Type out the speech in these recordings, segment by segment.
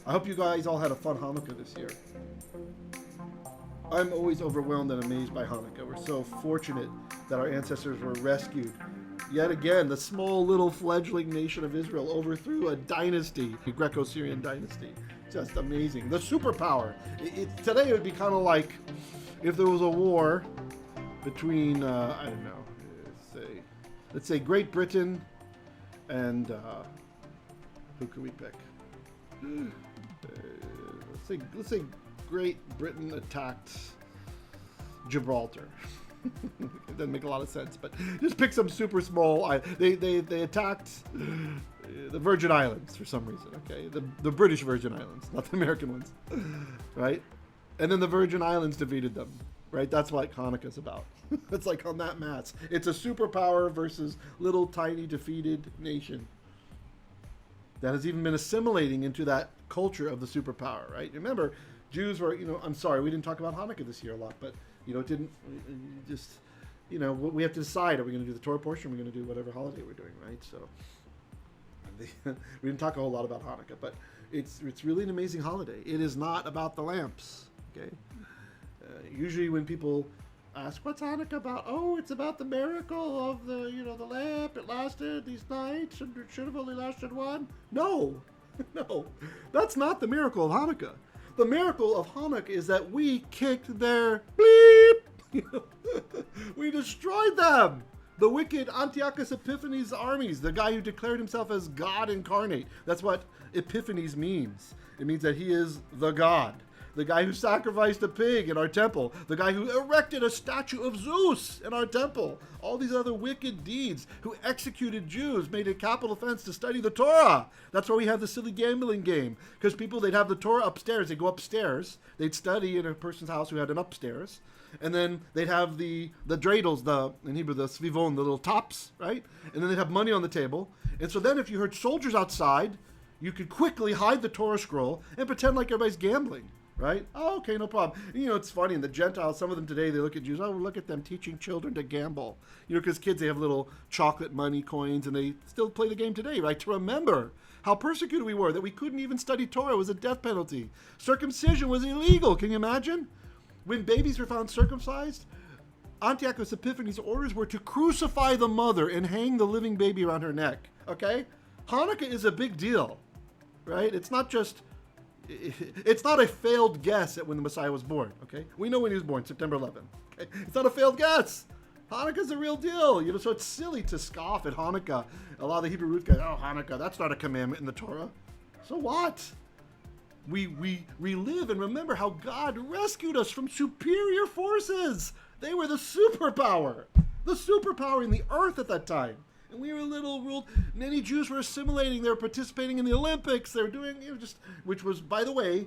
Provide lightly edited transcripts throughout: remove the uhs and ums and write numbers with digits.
I hope you guys all had a fun Hanukkah this year. I'm always overwhelmed and amazed by Hanukkah. We're so fortunate that our ancestors were rescued. Yet again, the small little fledgling nation of Israel overthrew a dynasty, the Greco-Syrian dynasty. Just amazing. The superpower. Today it would be kind of like if there was a war between, I don't know, let's say Great Britain and, who can we pick? Let's say Great Britain attacked Gibraltar. It doesn't make a lot of sense, but just pick some super small. They attacked the Virgin Islands for some reason. Okay, the British Virgin Islands, not the American ones, right? And then the Virgin Islands defeated them, right? That's what Hanukkah's about. It's like on that mass. It's a superpower versus little tiny defeated nation that has even been assimilating into that culture of the superpower, right? Remember, Jews were, I'm sorry, we didn't talk about Hanukkah this year a lot, but, it didn't, just, we have to decide, are we going to do the Torah portion, or are we going to do whatever holiday we're doing, right? So, we didn't talk a whole lot about Hanukkah, but it's really an amazing holiday. It is not about the lamps, okay? Usually when people ask, what's Hanukkah about? Oh, it's about the miracle of the lamp. It lasted these nights, and it should have only lasted one. No, that's not the miracle of Hanukkah. The miracle of Hanukkah is that we kicked their bleep. We destroyed them. The wicked Antiochus Epiphenes armies, the guy who declared himself as God incarnate. That's what Epiphanes means. It means that he is the God. The guy who sacrificed a pig in our temple. The guy who erected a statue of Zeus in our temple. All these other wicked deeds, who executed Jews, made it a capital offense to study the Torah. That's why we have the silly gambling game. Because they'd have the Torah upstairs. They'd go upstairs. They'd study in a person's house who had an upstairs. And then they'd have the dreidels, in Hebrew, the svivon, the little tops, right? And then they'd have money on the table. And so then if you heard soldiers outside, you could quickly hide the Torah scroll and pretend like everybody's gambling. Right? Oh, okay, no problem. It's funny. In the Gentiles, some of them today, they look at Jews. Oh, look at them teaching children to gamble. Because kids, they have little chocolate money coins, and they still play the game today, right? To remember how persecuted we were, that we couldn't even study Torah. It was a death penalty. Circumcision was illegal. Can you imagine? When babies were found circumcised, Antiochus Epiphanes' orders were to crucify the mother and hang the living baby around her neck. Okay? Hanukkah is a big deal, right? It's not a failed guess at when the Messiah was born, okay? We know when he was born, September 11th, okay? It's not a failed guess. Hanukkah's a real deal, so it's silly to scoff at Hanukkah. A lot of the Hebrew root guys, oh, Hanukkah, that's not a commandment in the Torah. So what? We relive and remember how God rescued us from superior forces. They were the superpower in the earth at that time. And we were little ruled. Many Jews were assimilating. They were participating in the Olympics. They were doing, which was, by the way,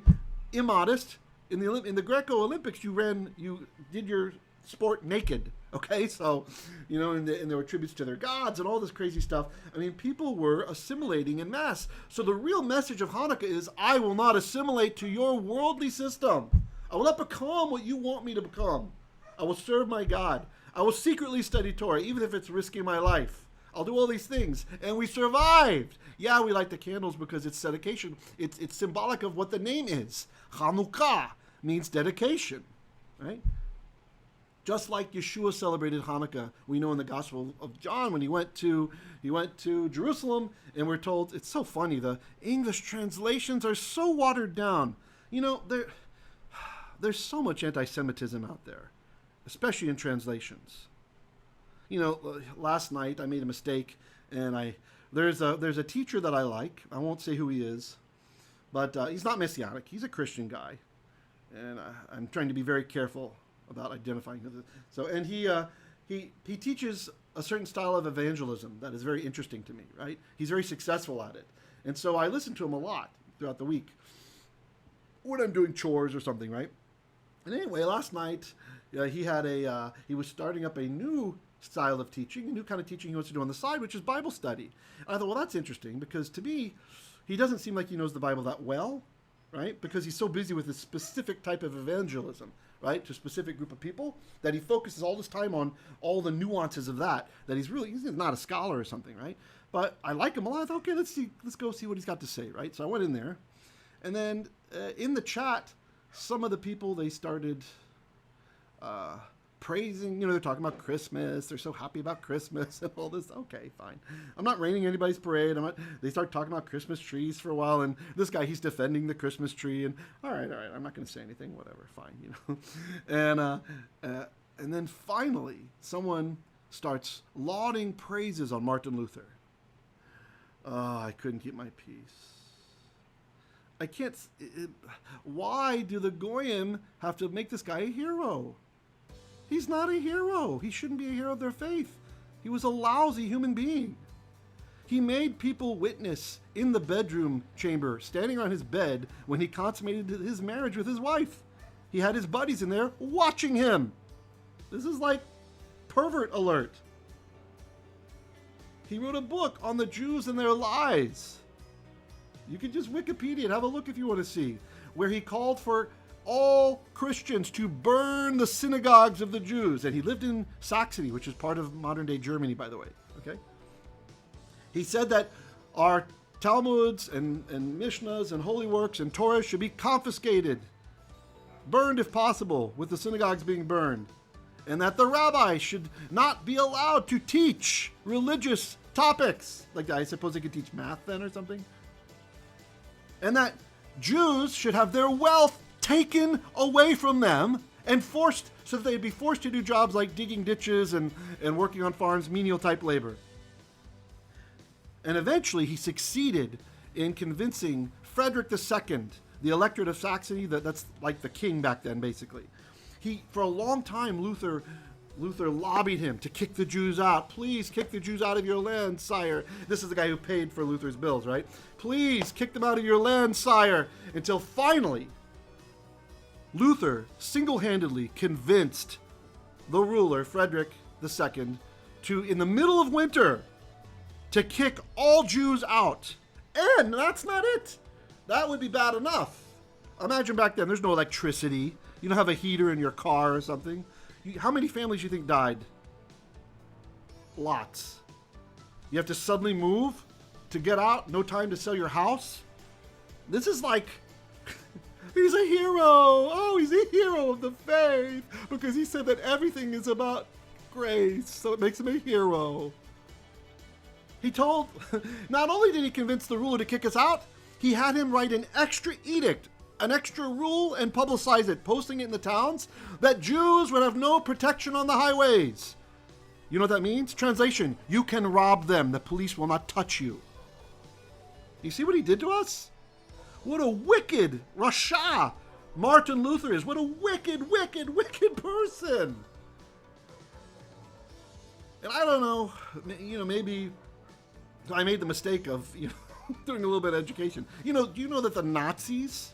immodest. In the Greco Olympics, you did your sport naked. Okay, so, and there were tributes to their gods and all this crazy stuff. I mean, people were assimilating en masse. So the real message of Hanukkah is, I will not assimilate to your worldly system. I will not become what you want me to become. I will serve my God. I will secretly study Torah, even if it's risking my life. I'll do all these things. And we survived. Yeah, we light the candles because it's dedication. It's symbolic of what the name is. Chanukkah means dedication, right? Just like Yeshua celebrated Hanukkah, we know in the Gospel of John when he went to Jerusalem, and we're told, it's so funny, the English translations are so watered down. There's so much anti-Semitism out there, especially in translations. Last night I made a mistake, and there's a teacher that I like. I won't say who he is, but he's not Messianic. He's a Christian guy, and I'm trying to be very careful about identifying him. So, and he teaches a certain style of evangelism that is very interesting to me. Right? He's very successful at it, and so I listen to him a lot throughout the week when I'm doing chores or something. Right? And anyway, last night he was starting up a new style of teaching, a new kind of teaching he wants to do on the side, which is Bible study. And I thought, well, that's interesting, because to me, he doesn't seem like he knows the Bible that well, right? Because he's so busy with a specific type of evangelism, right? To a specific group of people, that he focuses all this time on all the nuances of that he's not a scholar or something, right? But I like him a lot. I thought, okay, let's go see what he's got to say, right? So I went in there, And then in the chat, some of the people, they started praising, they're talking about Christmas. They're so happy about Christmas and all this. Okay, fine. I'm not raining anybody's parade. They start talking about Christmas trees for a while, and this guy, he's defending the Christmas tree. And all right, I'm not going to say anything. Whatever, fine, And then finally, someone starts lauding praises on Martin Luther. I couldn't keep my peace. I can't. Why do the Goyim have to make this guy a hero? He's not a hero. He shouldn't be a hero of their faith. He was a lousy human being. He made people witness in the bedroom chamber, standing on his bed, when he consummated his marriage with his wife. He had his buddies in there watching him. This is like pervert alert. He wrote a book on the Jews and their lies. You can just Wikipedia and have a look if you want to see, where he called for all Christians to burn the synagogues of the Jews. And he lived in Saxony, which is part of modern-day Germany, by the way. Okay. He said that our Talmuds and Mishnahs and holy works and Torah should be confiscated, burned if possible, with the synagogues being burned. And that the rabbi should not be allowed to teach religious topics. Like, I suppose they could teach math then or something. And that Jews should have their wealth taken away from them and forced, so that they'd be forced to do jobs like digging ditches and working on farms, menial type labor. And eventually he succeeded in convincing Frederick II, the electorate of Saxony, that's like the king back then, basically. For a long time, Luther lobbied him to kick the Jews out. Please kick the Jews out of your land, sire. This is the guy who paid for Luther's bills, right? Please kick them out of your land, sire. Until finally, Luther single-handedly convinced the ruler, Frederick II, to, in the middle of winter, to kick all Jews out. And that's not it. That would be bad enough. Imagine back then, there's no electricity. You don't have a heater in your car or something. How many families do you think died? Lots. You have to suddenly move to get out. No time to sell your house. This is like, he's a hero. Oh, he's a hero of the faith because he said that everything is about grace, so it makes him a hero. He told, not only did he convince the ruler to kick us out, he had him write an extra edict, an extra rule, and publicize it, posting it in the towns, that Jews would have no protection on the highways. You know what that means? Translation, you can rob them. The police will not touch you. You see what he did to us? What a wicked Rasha Martin Luther is. What a wicked, wicked, wicked person. And I don't know, maybe I made the mistake of, doing a little bit of education. Do you know that the Nazis,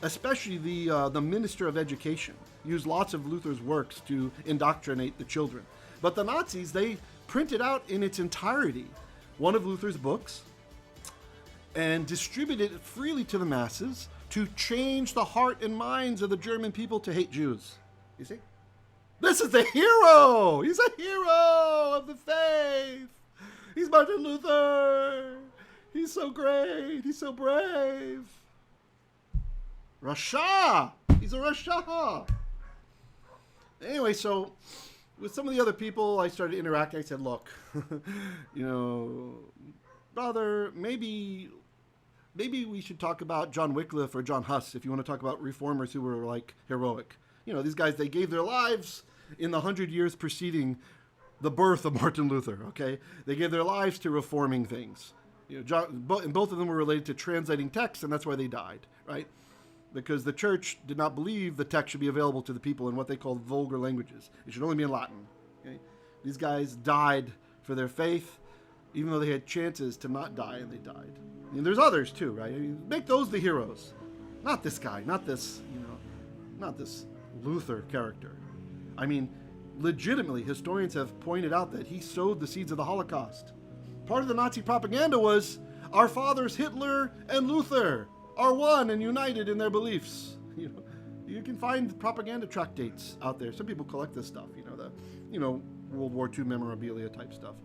especially the Minister of Education, used lots of Luther's works to indoctrinate the children. But the Nazis, they printed out in its entirety one of Luther's books and distributed it freely to the masses to change the heart and minds of the German people to hate Jews. You see? This is the hero! He's a hero of the faith! He's Martin Luther! He's so great! He's so brave! Rasha! He's a Rasha! Anyway, so with some of the other people, I started interacting. I said, look, brother, maybe we should talk about John Wycliffe or Jon Huss if you want to talk about reformers who were like heroic. These guys, they gave their lives in the 100 years preceding the birth of Martin Luther, okay? They gave their lives to reforming things. And both of them were related to translating texts, and that's why they died, right? Because the church did not believe the text should be available to the people in what they called vulgar languages. It should only be in Latin. Okay? These guys died for their faith, even though they had chances to not die, and they died. And there's others too, right? Make those the heroes. Not this guy, not this Luther character. Legitimately, historians have pointed out that he sowed the seeds of the Holocaust. Part of the Nazi propaganda was, our fathers Hitler and Luther are one and united in their beliefs. You can find propaganda tractates out there. Some people collect this stuff, World War II memorabilia type stuff.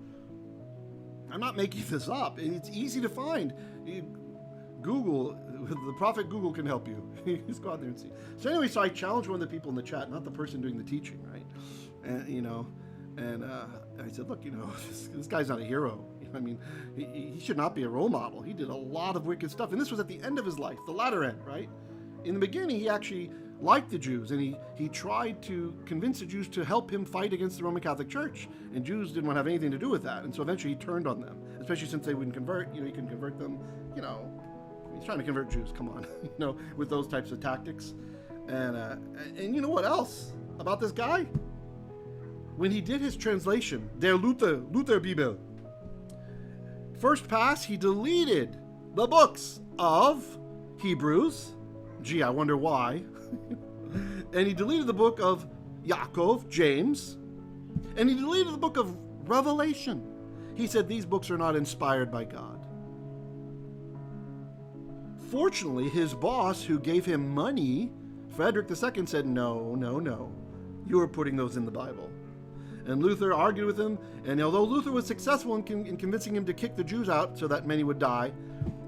I'm not making this up. It's easy to find. Google The prophet Google can help you. Just go out there and see. So anyway, so I challenged one of the people in the chat, not the person doing the teaching, right? And I said, look, this guy's not a hero. I mean, he should not be a role model. He did a lot of wicked stuff. And this was at the end of his life, the latter end, right? In the beginning, he actually liked the Jews, and he tried to convince the Jews to help him fight against the Roman Catholic Church. And Jews didn't want to have anything to do with that. And so eventually he turned on them, especially since they wouldn't convert. He can convert them, he's trying to convert Jews, come on, with those types of tactics. And you know what else about this guy? When he did his translation, Der Luther Bibel, first pass, he deleted the books of Hebrews. Gee, I wonder why. And he deleted the book of Yaakov, James. And he deleted the book of Revelation. He said these books are not inspired by God. Fortunately, his boss, who gave him money, Frederick II, said, no. You are putting those in the Bible. And Luther argued with him, and although Luther was successful in convincing him to kick the Jews out so that many would die,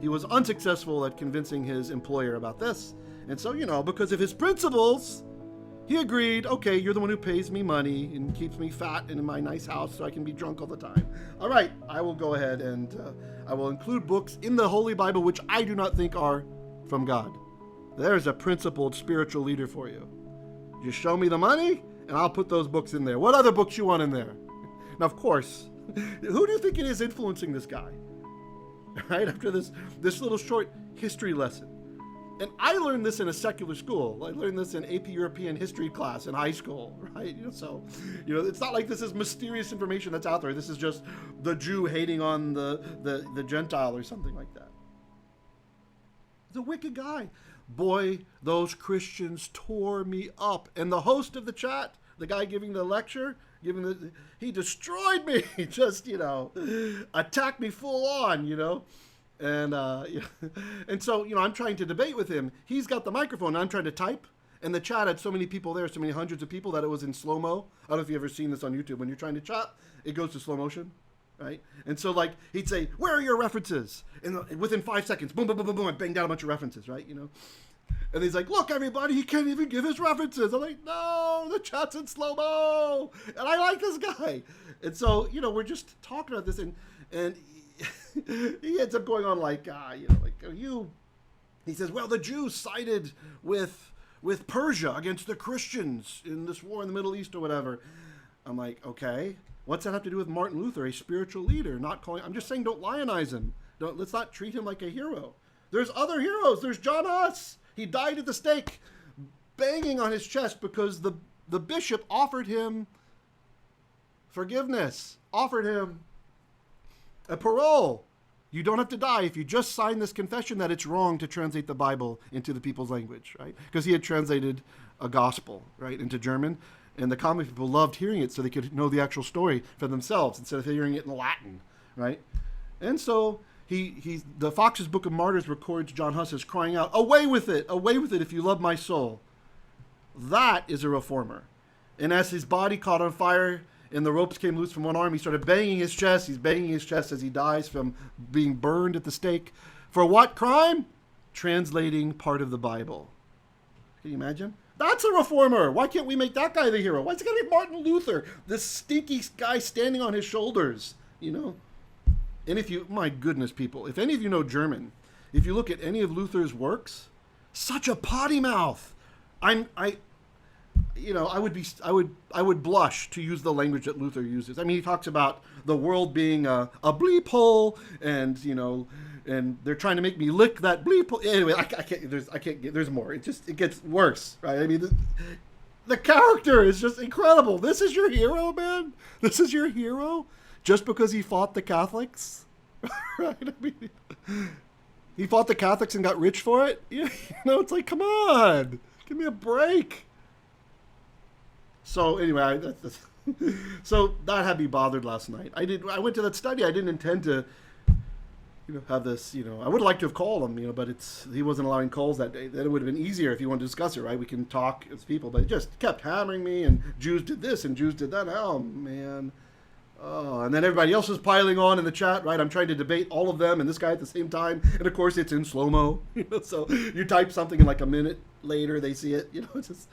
he was unsuccessful at convincing his employer about this. And so, because of his principles, he agreed, okay, you're the one who pays me money and keeps me fat and in my nice house so I can be drunk all the time. All right, I will go ahead and I will include books in the Holy Bible which I do not think are from God. There's a principled spiritual leader for you. Just show me the money, and I'll put those books in there. What other books you want in there? Now, of course, who do you think it is influencing this guy? Right? After this little short history lesson. And I learned this in a secular school. I learned this in AP European history class in high school, right? So, it's not like this is mysterious information that's out there. This is just the Jew hating on the Gentile or something like that. He's a wicked guy. Boy, those Christians tore me up. And the host of the chat, the guy giving the lecture, he destroyed me. He just, attacked me full on, And and so, I'm trying to debate with him. He's got the microphone, and I'm trying to type. And the chat had so many people there, so many hundreds of people, that it was in slow-mo. I don't know if you've ever seen this on YouTube. When you're trying to chat, it goes to slow motion. Right? And so, he'd say, where are your references? And within 5 seconds, boom, boom, boom, boom, boom, I banged out a bunch of references, right? And he's like, look, everybody, he can't even give his references. I'm like, no, the chat's in slow-mo. And I like this guy. And so, we're just talking about this, and he ends up going on he says, well, the Jews sided with Persia against the Christians in this war in the Middle East or whatever. I'm like, okay. What's that have to do with Martin Luther, a spiritual leader? I'm just saying, don't lionize him. Let's not treat him like a hero. There's other heroes. There's Jon Huss. He died at the stake, banging on his chest because the bishop offered him forgiveness, offered him a parole. You don't have to die if you just sign this confession that it's wrong to translate the Bible into the people's language, right? Because he had translated a gospel, right, into German. And the common people loved hearing it so they could know the actual story for themselves instead of hearing it in Latin, right? And so the Fox's Book of Martyrs records Jon Huss as crying out, away with it if you love my soul. That is a reformer. And as his body caught on fire and the ropes came loose from one arm, he started banging his chest. He's banging his chest as he dies from being burned at the stake. For what crime? Translating part of the Bible. Can you imagine? That's a reformer. Why can't we make that guy the hero? Why is it going to be Martin Luther, this stinky guy standing on his shoulders, And my goodness, people, if any of you know German, if you look at any of Luther's works, such a potty mouth. I would blush to use the language that Luther uses. I mean, he talks about the world being a bleep hole, and and they're trying to make me lick that bleep hole. Anyway, I can't. There's more. It gets worse, right? I mean, the character is just incredible. This is your hero, man. This is your hero, just because he fought the Catholics, right? I mean, he fought the Catholics and got rich for it. It's like, come on, give me a break. So anyway, so that had me bothered last night. I went to that study. I didn't intend to, have this. I would like to have called him, but he wasn't allowing calls that day. Then it would have been easier if you wanted to discuss it, right? We can talk as people, but it just kept hammering me. And Jews did this and Jews did that. Oh man, Oh, and then everybody else is piling on in the chat, right? I'm trying to debate all of them and this guy at the same time. And of course, it's in slow-mo. So you type something and like a minute later they see it. It's just,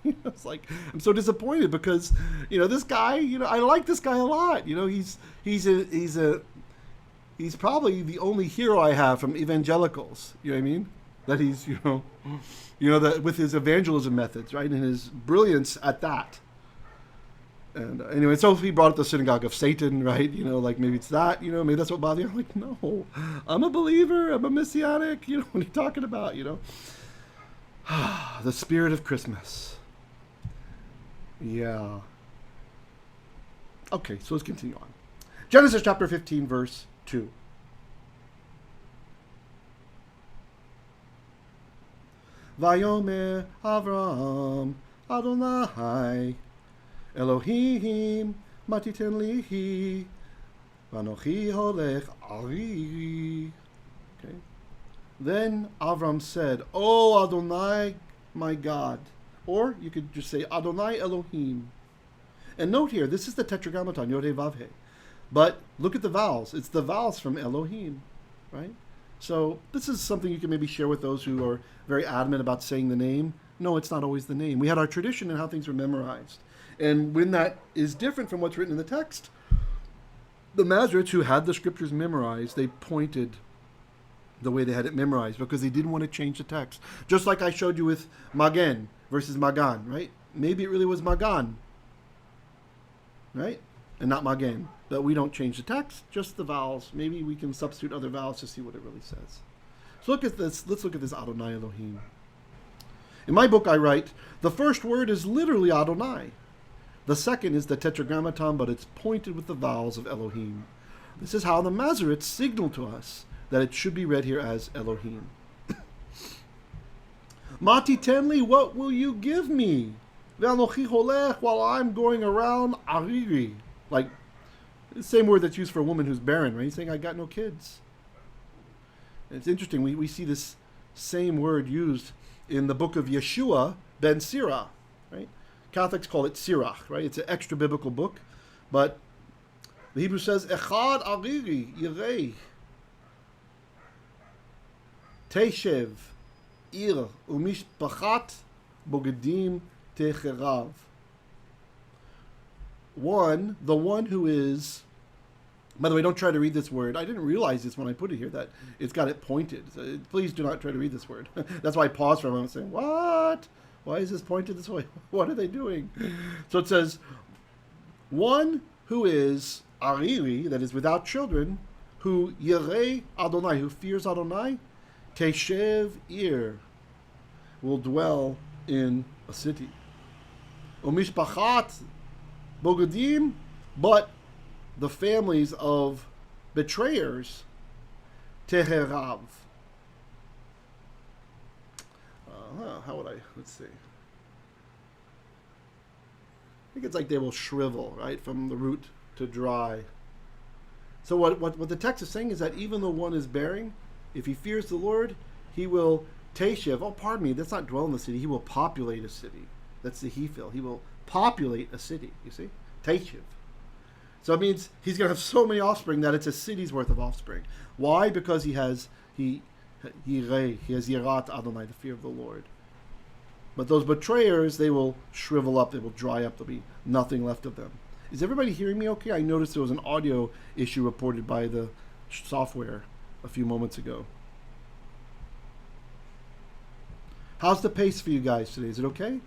it's like, I'm so disappointed because, this guy, I like this guy a lot. He's probably the only hero I have from evangelicals. You know what I mean? That he's, that with his evangelism methods, right? And his brilliance at that. And anyway, so he brought up the synagogue of Satan, right? Like maybe it's that, maybe that's what bothers you. I'm like, no, I'm a believer. I'm a messianic. What are you talking about, The spirit of Christmas. Yeah. Okay, so let's continue on. Genesis chapter 15, verse 2. Vayomer Avram Adonai Elohiym matiten lihi vanochi holech ari. Okay. Then Avram said, "O Adonai, my God," or you could just say Adonai Elohiym. And note here, this is the tetragrammaton Yod He Vav He, but look at the vowels. It's the vowels from Elohiym, right? So this is something you can maybe share with those who are very adamant about saying the name. No, it's not always the name. We had our tradition in how things were memorized. And when that is different from what's written in the text, the Masoretes who had the scriptures memorized, they pointed the way they had it memorized because they didn't want to change the text. Just like I showed you with Magen versus Magan, right? Maybe it really was Magan, right? And not Magen. But we don't change the text, just the vowels. Maybe we can substitute other vowels to see what it really says. So look at this. Let's look at this Adonai Elohim. In my book I write, the first word is literally Adonai. The second is the tetragrammaton, but it's pointed with the vowels of Elohim. This is how the Masoretes signal to us that it should be read here as Elohim. Mati tenli, what will you give me? Ve'anochi holech, while I'm going around ariri. Like, the same word that's used for a woman who's barren, right? He's saying, I got no kids. And it's interesting, we see this same word used in the book of Yeshua Ben Sira, right? Catholics call it Sirach, right? It's an extra biblical book, but the Hebrew says, Echad ariri yirei teshev ir umishpachat bogedim techerav. One, the one who is, by the way, don't try to read this word. I didn't realize this when I put it here, that it's got it pointed. So please do not try to read this word. That's why I paused for a moment saying, what? Why is this pointed this way? What are they doing? So it says, one who is ariri, that is without children, who yirei Adonai, who fears Adonai, teshev ir, will dwell in a city. Umishpachat bogedim, but the families of betrayers, teherav. How would I, let's see. I think it's like they will shrivel, right, from the root to dry. So what the text is saying is that even though one is bearing, if he fears the Lord, he will teshev, that's not dwell in the city, he will populate a city. That's the hefil. He will populate a city, you see? Teshev. So it means he's going to have so many offspring that it's a city's worth of offspring. Why? Because he has yirat Adonai, the fear of the Lord. But those betrayers, they will shrivel up, they will dry up, there'll be nothing left of them. Is everybody hearing me okay? I noticed there was an audio issue reported by the software a few moments ago. How's the pace for you guys today? Is it okay?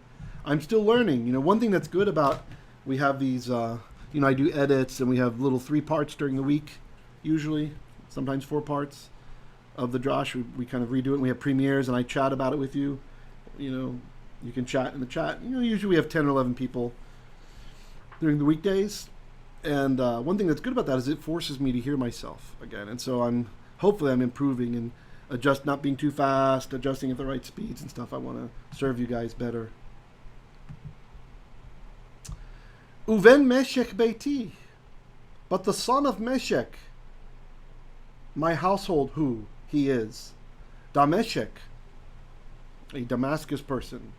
I'm still learning. One thing that's good about, we have these, I do edits, and we have little 3 parts during the week, usually, sometimes 4 parts of the Josh. We kind of redo it, and we have premieres, and I chat about it with you. You can chat in the chat. Usually we have 10 or 11 people during the weekdays. And one thing that's good about that is it forces me to hear myself again. And so hopefully I'm improving and not being too fast, adjusting at the right speeds and stuff. I want to serve you guys better. Ben-mesheq beiti, but the son of Meshek, my household, who he is, Dameshek, a Damascus person,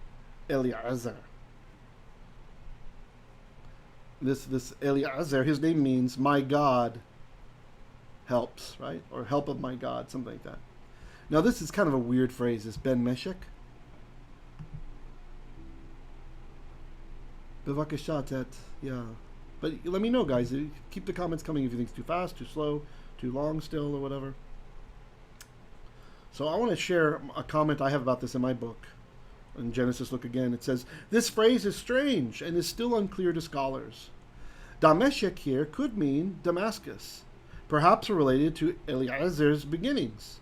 Eliezer. this Eliezer, his name means my God helps, right? Or help of my God, something like that. Now this is kind of a weird phrase, this ben-mesheq. Bevakashat, yeah. But let me know, guys. Keep the comments coming if you think it's too fast, too slow, too long still, or whatever. So I want to share a comment I have about this in my book. In Genesis, look again. It says, this phrase is strange and is still unclear to scholars. Dameshek here could mean Damascus, perhaps related to Eliezer's beginnings.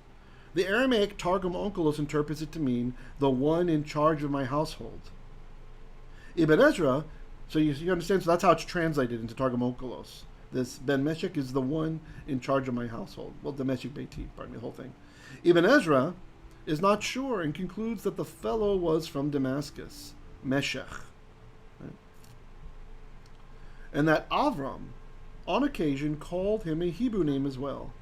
The Aramaic Targum Onkelos interprets it to mean the one in charge of my household. Ibn Ezra, so you understand, so that's how it's translated into Targum Onkelos. This ben-mesheq is the one in charge of my household. Well, Dameshek Beiti, pardon me, the whole thing. Ibn Ezra is not sure and concludes that the fellow was from Damascus, Meshech. Right? And that Avram, on occasion, called him a Hebrew name as well.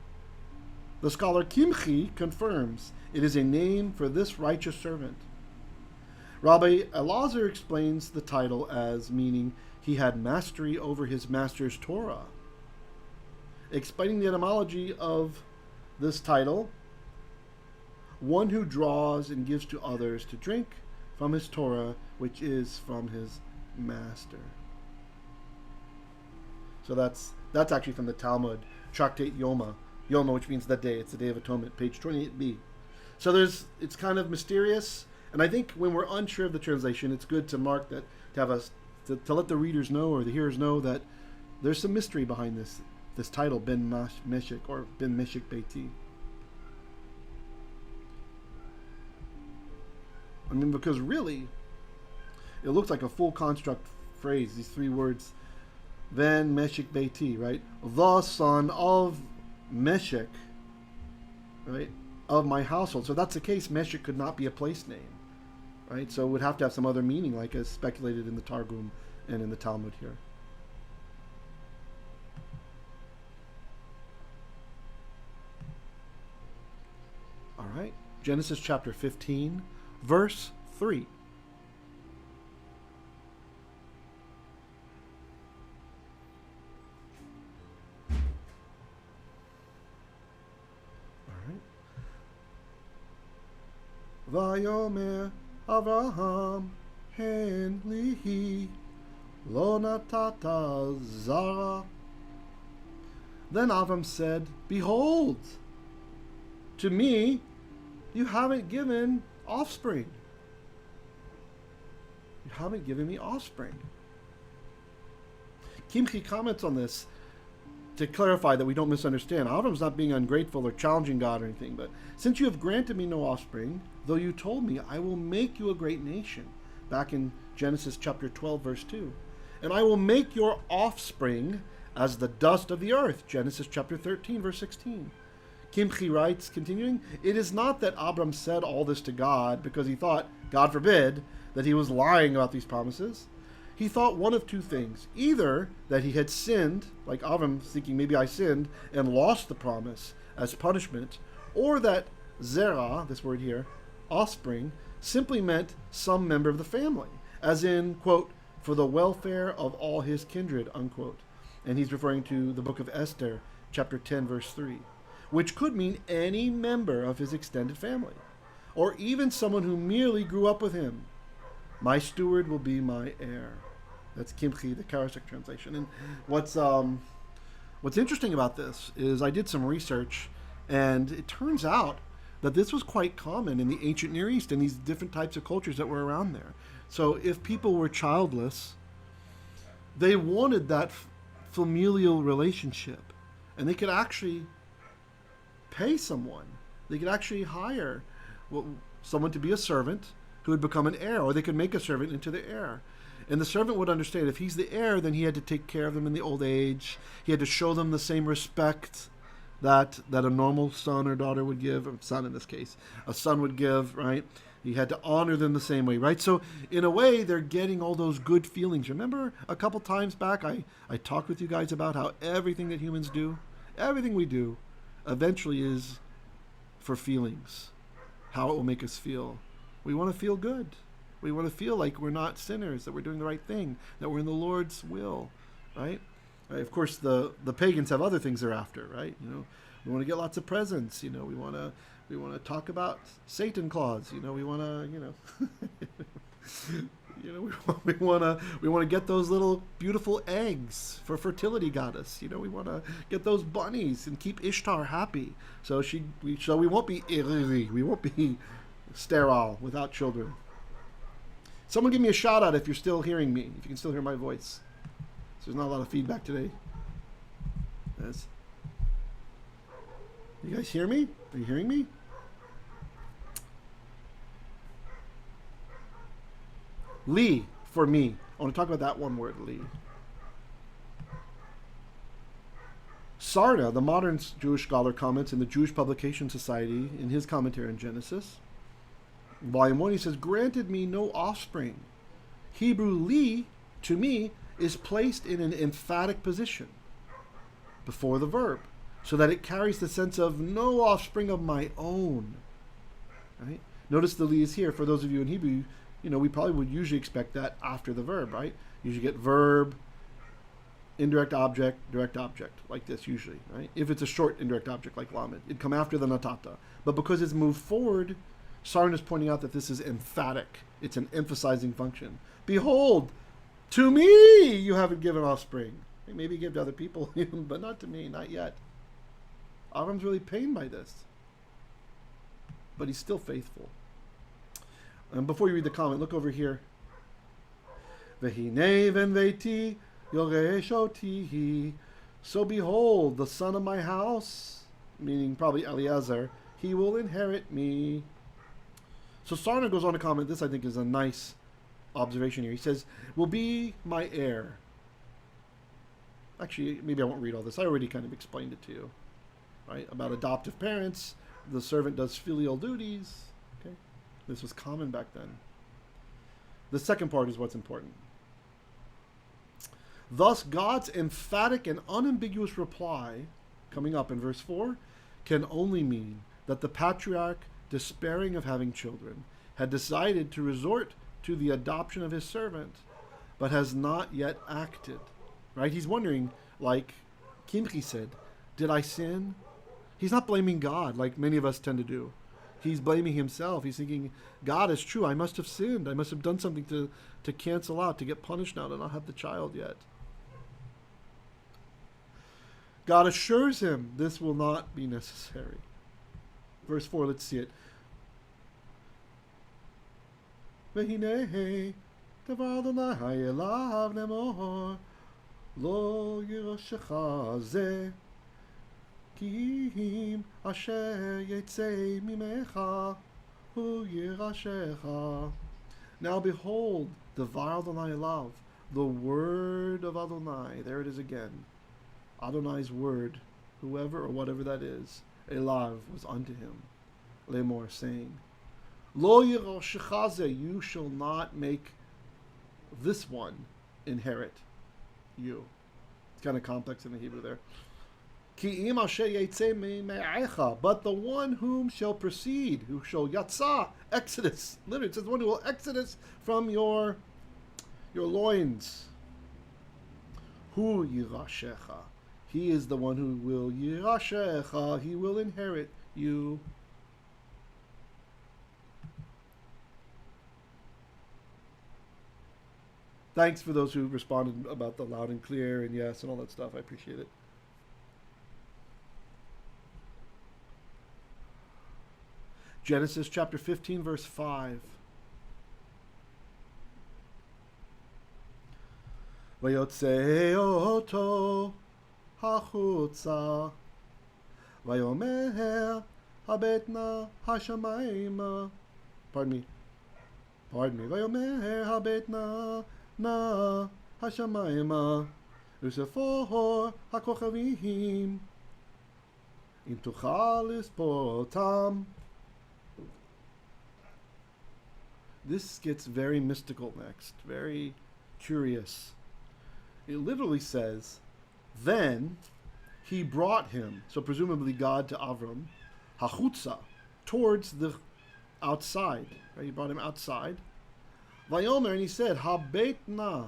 The scholar Kimchi confirms it is a name for this righteous servant. Rabbi Elazar explains the title as meaning he had mastery over his master's Torah. Explaining the etymology of this title, one who draws and gives to others to drink from his Torah, which is from his master. So that's actually from the Talmud Tractate Yoma, which means that day. It's the Day of Atonement, page 28b. So it's kind of mysterious, and I think when we're unsure of the translation, it's good to mark that, to let the readers know or the hearers know that there's some mystery behind this title, ben-mesheq or ben-mesheq Beiti. I mean, because really, it looks like a full construct phrase, these three words, ben-mesheq Beiti, right? The son of Meshek, right? Of my household. So if that's the case, Meshek could not be a place name, right? So it would have to have some other meaning, like as speculated in the Targum and in the Talmud here. All right, Genesis chapter 15. Verse 3. All right. Vayomer Avraham hen lihi lo natata zara. Then Avram said, behold, to me you haven't given offspring. You haven't given me offspring. Kimchi comments on this to clarify that we don't misunderstand. Avram's not being ungrateful or challenging God or anything, but since you have granted me no offspring, though you told me, I will make you a great nation, back in Genesis chapter 12, verse 2. And I will make your offspring as the dust of the earth, Genesis chapter 13, verse 16. Kimchi writes, continuing, it is not that Abram said all this to God because he thought, God forbid, that he was lying about these promises. He thought one of two things. Either that he had sinned, like Abram thinking maybe I sinned, and lost the promise as punishment, or that Zerah, this word here, offspring, simply meant some member of the family, as in, quote, for the welfare of all his kindred, unquote. And he's referring to the book of Esther, chapter 10, verse 3. Which could mean any member of his extended family, or even someone who merely grew up with him. My steward will be my heir. That's Kimchi, the Karasek translation. And what's interesting about this is I did some research, and it turns out that this was quite common in the ancient Near East and these different types of cultures that were around there. So if people were childless, they wanted that familial relationship, and they could actually pay someone. They could actually hire someone to be a servant who would become an heir, or they could make a servant into the heir. And the servant would understand if he's the heir, then he had to take care of them in the old age. He had to show them the same respect that a normal son or daughter would give, or son in this case, a son would give, right? He had to honor them the same way, right? So in a way, they're getting all those good feelings. Remember a couple times back, I talked with you guys about how everything that humans do, everything we do, eventually is for feelings, how it will make us feel. We want to feel good. We want to feel like we're not sinners, that we're doing the right thing, that we're in the Lord's will. right? Of course, the pagans have other things they're after, right? We want to get lots of presents. We want to talk about Satan Claus. We want to, we want to get those little beautiful eggs for fertility goddess. We want to get those bunnies and keep Ishtar happy. So we won't be sterile without children. Someone give me a shout out if you're still hearing me, if you can still hear my voice. So there's not a lot of feedback today. Yes. You guys hear me? Are you hearing me? Li, for me. I want to talk about that one word, li. Sarna, the modern Jewish scholar, comments in the Jewish Publication Society in his commentary on Genesis. Volume 1, he says, granted me no offspring. Hebrew li, to me, is placed in an emphatic position before the verb, so that it carries the sense of no offspring of my own. Right? Notice the li is here. For those of you in Hebrew, we probably would usually expect that after the verb, right? You usually get verb, indirect object, direct object, like this usually, right? If it's a short indirect object like lamed, it'd come after the natata. But because it's moved forward, Sarn is pointing out that this is emphatic. It's an emphasizing function. Behold, to me you haven't given offspring. Maybe give to other people, but not to me, not yet. Avram's really pained by this. But he's still faithful. And before you read the comment, look over here. Vehine venveti yoresh oti. So behold, the son of my house, meaning probably Eliezer, he will inherit me. So Sarna goes on to comment, this I think is a nice observation here. He says, will be my heir. Actually, maybe I won't read all this. I already kind of explained it to you, right? About adoptive parents. The servant does filial duties. Okay, this was common back then. The second part is what's important. Thus, God's emphatic and unambiguous reply, coming up in verse 4, can only mean that the patriarch, despairing of having children, had decided to resort to the adoption of his servant, but has not yet acted. Right? He's wondering, like Kimchi said, did I sin? He's not blaming God like many of us tend to do. He's blaming himself. He's thinking, God is true. I must have sinned. I must have done something to cancel out, to get punished now, to not have the child yet. God assures him this will not be necessary. Verse 4, let's see it. Vehinei davar Adonai elav lemor lo yirashecha ze ki im asher yetzei mimecha hu yirashecha. Now behold, davar Adonai elav, the word of Adonai. There it is again. Adonai's word, whoever or whatever that is, elav was unto him. Leymor, saying, Lo yirashecha, you shall not make this one inherit you. It's kind of complex in the Hebrew there. Ki im asher yetzei mimecha, but the one whom shall proceed, who shall yatsa, exodus. Literally, it says the one who will exodus from your loins. Hu yirashecha. He is the one who will yirashecha. He will inherit you. Thanks for those who responded about the loud and clear and yes and all that stuff. I appreciate it. Genesis chapter 15, verse 5. Vayotze oto hachutza vayomer habetna hashamayma. Pardon me. Vayomer habetna na hashamayma usefor hakochavim im tuchal lispotam. This gets very mystical next, very curious. It literally says, then he brought him, so presumably God to Avram, hachutza, towards the outside. Right? He brought him outside. Vayomer, and he said, habet na,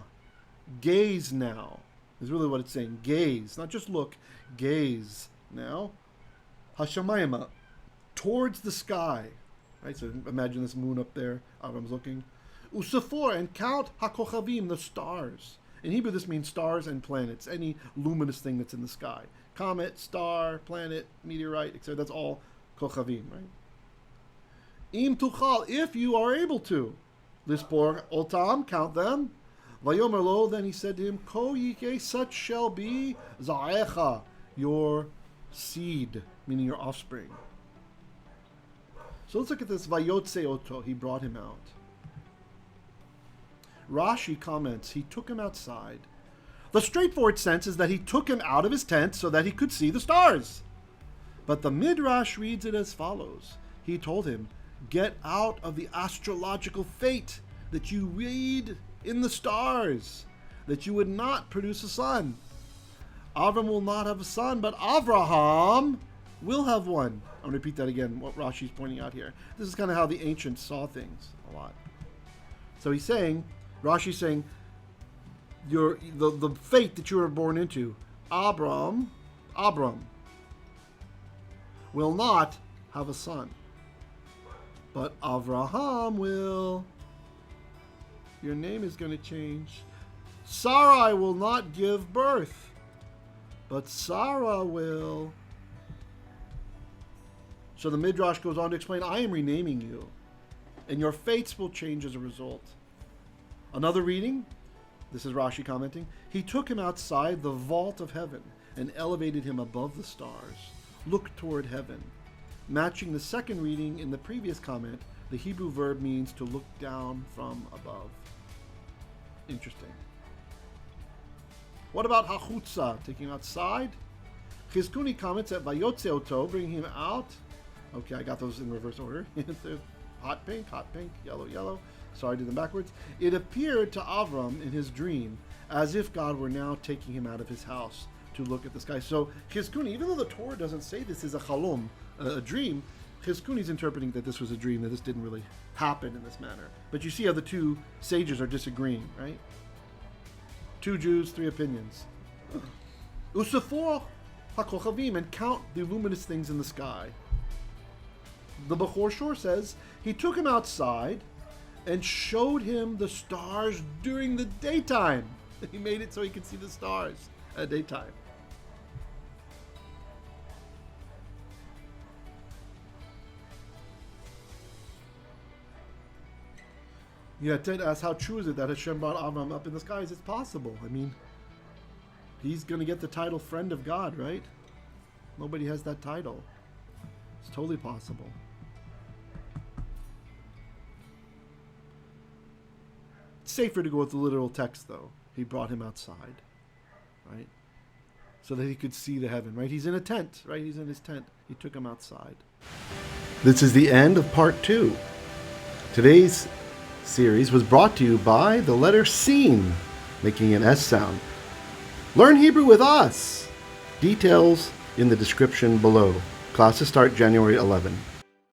gaze now. is really what it's saying. Gaze, not just look, gaze. Now, Hashamayim, towards the sky. Right, so imagine this moon up there, Avram's looking. Usafor, and count hakochavim, the stars. In Hebrew, this means stars and planets, any luminous thing that's in the sky. Comet, star, planet, meteorite, etc. That's all kochavim, right? Im tuchal, if you are able to. Lispor otam, count them. Vayomer lo, then he said to him, Ko yike, such shall be zaecha, your seed, meaning your offspring. So let's look at this. Vayotse oto, he brought him out. Rashi comments, he took him outside. The straightforward sense is that he took him out of his tent so that he could see the stars. But the Midrash reads it as follows. He told him, get out of the astrological fate that you read in the stars, that you would not produce a son. Avram will not have a son, but Avraham will have one. I'm going to repeat that again, what Rashi's pointing out here. This is kind of how the ancients saw things a lot. So he's saying, Rashi's saying, the fate that you were born into, Abram will not have a son, but Avraham will. Your name is going to change. Sarai will not give birth, but Sarah will. So the Midrash goes on to explain, I am renaming you, and your fates will change as a result. Another reading, this is Rashi commenting, he took him outside the vault of heaven and elevated him above the stars. Look toward heaven. Matching the second reading in the previous comment, the Hebrew verb means to look down from above. Interesting. What about hachutza, taking him outside? Chizkuni comments that vayotze oto, bringing him out. Okay, I got those in reverse order. Hot pink, yellow, yellow. Sorry, I did them backwards. It appeared to Avram in his dream as if God were now taking him out of his house to look at the sky. So Chizkuni, even though the Torah doesn't say this is a chalom, a dream, Chizkuni's interpreting that this was a dream, that this didn't really happen in this manner. But you see how the two sages are disagreeing, right? Two Jews, three opinions. Usafor hakochavim, and count the luminous things in the sky. The Bekhor Shor says, he took him outside and showed him the stars during the daytime. He made it so he could see the stars at daytime. Yeah, Ted asks, how true is it that Hashem brought Avram up in the skies? It's possible. I mean, he's going to get the title friend of God, right? Nobody has that title. It's totally possible. It's safer to go with the literal text, though. He brought him outside, right? So that he could see the heaven, right? He's in a tent, right? He's in his tent. He took him outside. This is the end of part 2. Today's series was brought to you by the letter Sin, making an S sound. Learn Hebrew with us. Details in the description below. Classes start January 11.